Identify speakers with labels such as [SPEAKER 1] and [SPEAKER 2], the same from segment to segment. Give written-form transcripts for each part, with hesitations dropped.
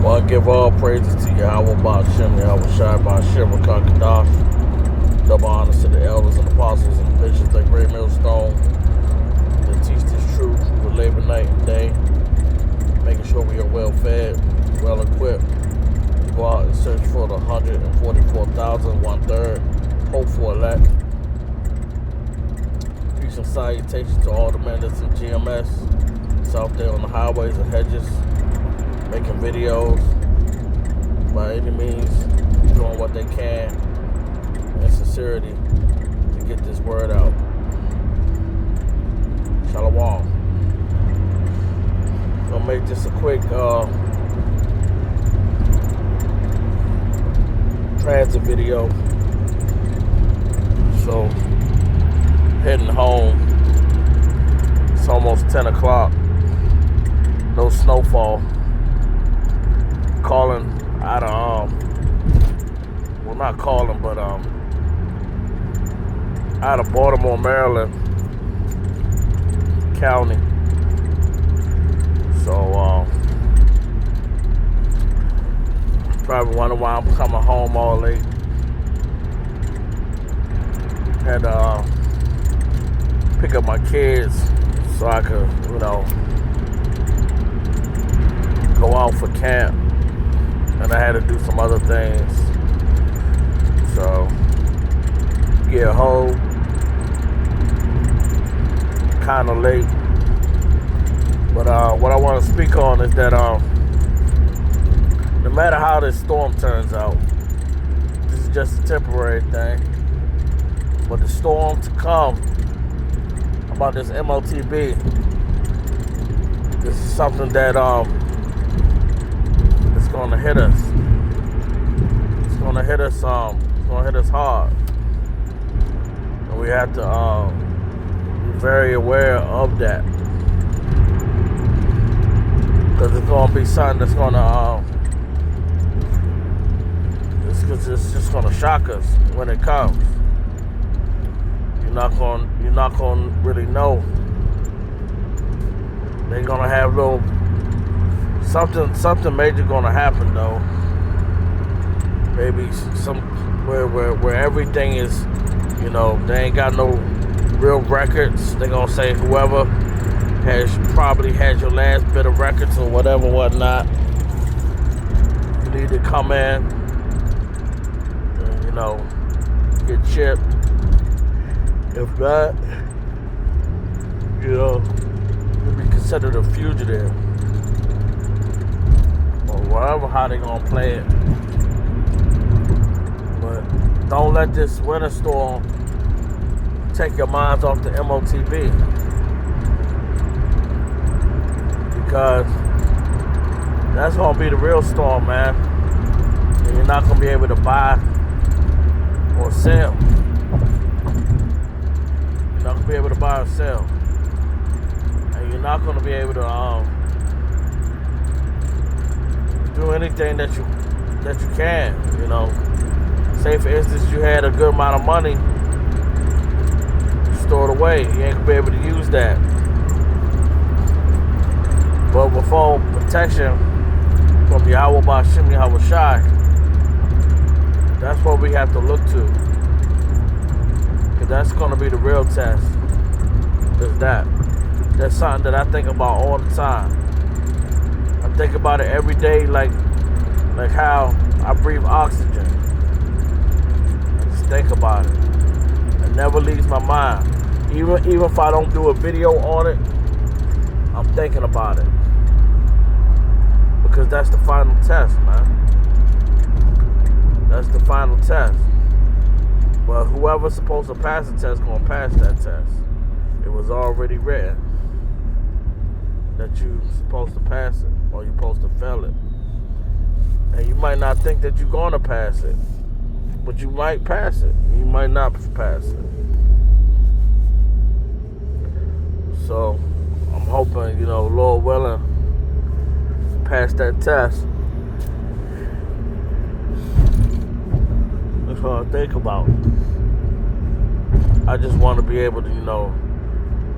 [SPEAKER 1] Well, I give all praises to Yahweh Ba'Shem, Yahweh Shai Ba'Shem, Rakakadash. Double honors to the elders and apostles and bishops that great millstone that teach this truth with labor night and day, making sure we are well fed, well equipped. Go out and search for the 144,000, 1/3, hope for elect. Peace and salutations to all the men that's in GMS. It's out there on the highways and hedges, making videos by any means, doing what they can in sincerity to get this word out. Shalom. Gonna make this a quick transit video. So, heading home. It's almost 10 o'clock. No snowfall. Calling out of well, not calling, but out of Baltimore, Maryland County. So probably wonder why I'm coming home all late. Had to pick up my kids so I could, go out for camp. And I had to do some other things. So, get home kind of late. But what I want to speak on is that no matter how this storm turns out, this is just a temporary thing. But the storm to come about this MOTB, this is something that it's gonna hit us. It's gonna hit us. It's gonna hit us hard, and we have to be very aware of that, because it's gonna be something that's gonna it's just gonna shock us when it comes. You're not gonna really know. They're gonna have little something major gonna happen though. Maybe where everything is, they ain't got no real records. They gonna say whoever probably had your last bit of records or whatnot, you need to come in and, get chipped. If not, you'll be considered a fugitive. Whatever how they gonna play it. But don't let this winter storm take your minds off the MOTB. Because that's gonna be the real storm, man. And you're not gonna be able to buy or sell. You're not gonna be able to buy or sell. And you're not gonna be able to do anything that you can, Say for instance you had a good amount of money stored away, you ain't gonna be able to use that. But with all protection from Yahweh Ba'Shem, Yahweh Shai, that's what we have to look to. Because that's gonna be the real test. Is that. That's something that I think about all the time. I think about it every day, like how I breathe oxygen. I just think about it. It never leaves my mind. Even if I don't do a video on it, I'm thinking about it. Because that's the final test, man. That's the final test. But whoever's supposed to pass the test gonna pass that test. It was already written that you're supposed to pass it or you're supposed to fail it. And you might not think that you're going to pass it, but you might pass it. You might not pass it. So I'm hoping, Lord willing, pass that test. That's what I think about. I just want to be able to,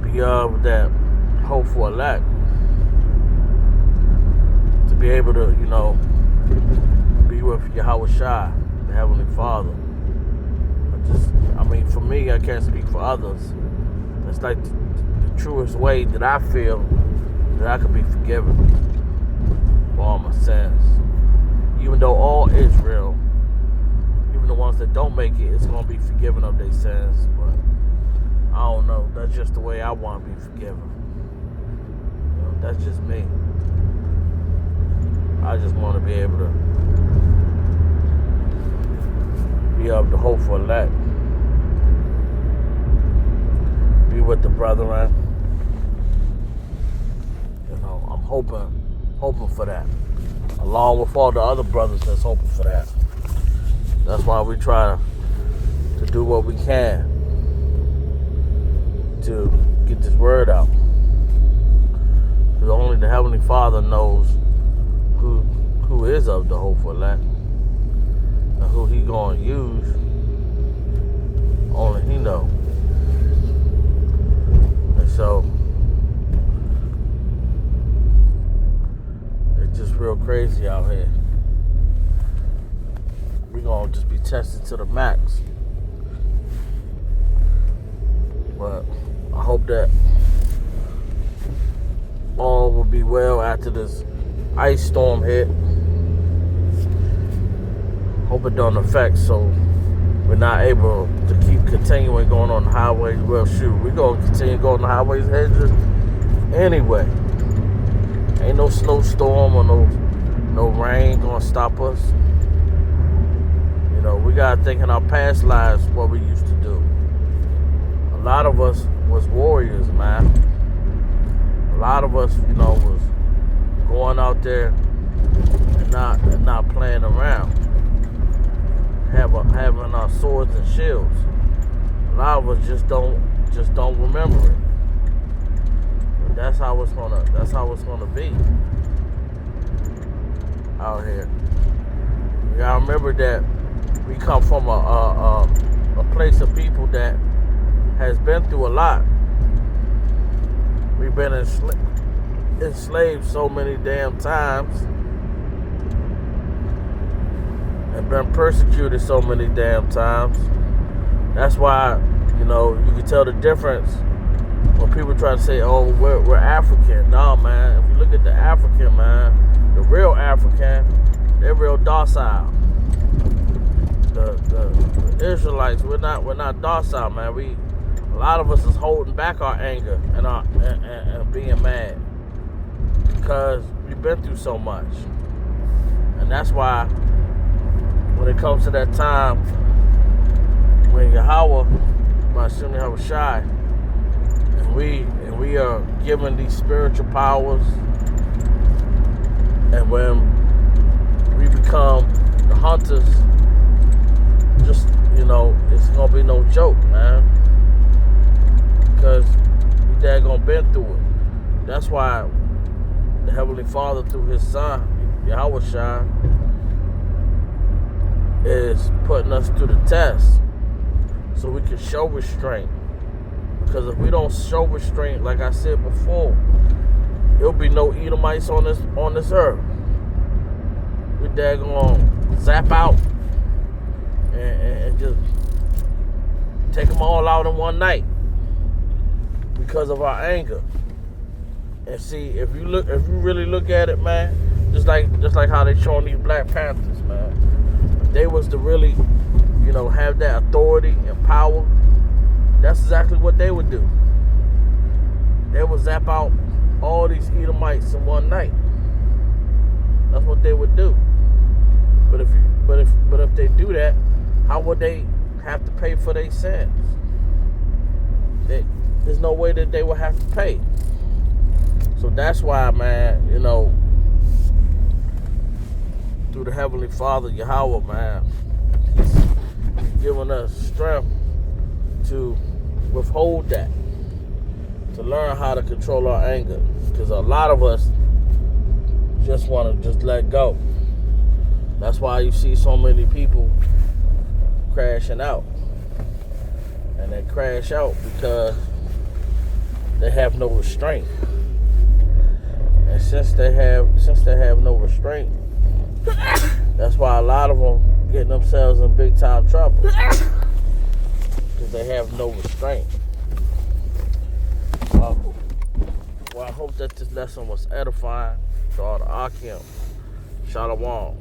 [SPEAKER 1] be of that hopeful elect. To be able to, be with Yahweh Shai, the Heavenly Father. For me, I can't speak for others. It's like the truest way that I feel that I could be forgiven for all my sins. Even though all Israel, even the ones that don't make it, it's going to be forgiven of their sins. But I don't know. That's just the way I want to be forgiven. That's just me. I just want to be able to be of the hopeful elect. Be with the brethren. I'm hoping for that. Along with all the other brothers that's hoping for that. That's why we try to do what we can to get this word out. Because only the Heavenly Father knows who is of the hopeful elect and who He gonna use. Only He knows. And so it's just real crazy out here. We're gonna just be tested to the max. But I hope that all will be well after this ice storm hit. Hope it don't affect so we're not able to keep continuing going on the highways. Well, shoot, we're going to continue going on the highways hedges anyway. Ain't no snowstorm or no rain going to stop us. We got to think in our past lives what we used to do. A lot of us was warriors, man. A lot of us, was going out there and not playing around. Having our swords and shields. A lot of us just don't remember it. But that's how it's gonna be out here. You gotta remember that we come from a place of people that has been through a lot. We've been enslaved so many damn times. And been persecuted so many damn times. That's why, you can tell the difference when people try to say, oh, we're African. No, man. If you look at the African, man, the real African, they're real docile. The Israelites, we're not docile, man. A lot of us is holding back our anger and being mad because we've been through so much. And that's why when it comes to that time when Yahweh, Ba'ashem Yahweh Shai, and we are given these spiritual powers, and when we become the hunters, just it's gonna be no joke, man, because we daggone been through it. That's why the Heavenly Father, through His Son Yahweh Shai, is putting us through the test so we can show restraint. Because if we don't show restraint, like I said before, there'll be no Edomites on this earth. We daggone zap out and just take them all out in one night because of our anger. And see, if you really look at it, man, just like how they showing these Black Panthers, man. They was to really, have that authority and power, that's exactly what they would do. They would zap out all these Edomites in one night. That's what they would do. But if they do that, how would they have to pay for their sins? There's no way that they would have to pay. So that's why, man, through the Heavenly Father, Yahweh, man, He's giving us strength to withhold that, to learn how to control our anger. Because a lot of us just want to just let go. That's why you see so many people crashing out. And they crash out because they have no restraint. And since they have no restraint, that's why a lot of them getting themselves in big time trouble, because they have no restraint. Well, I hope that this lesson was edifying to all the Akim. Shalom.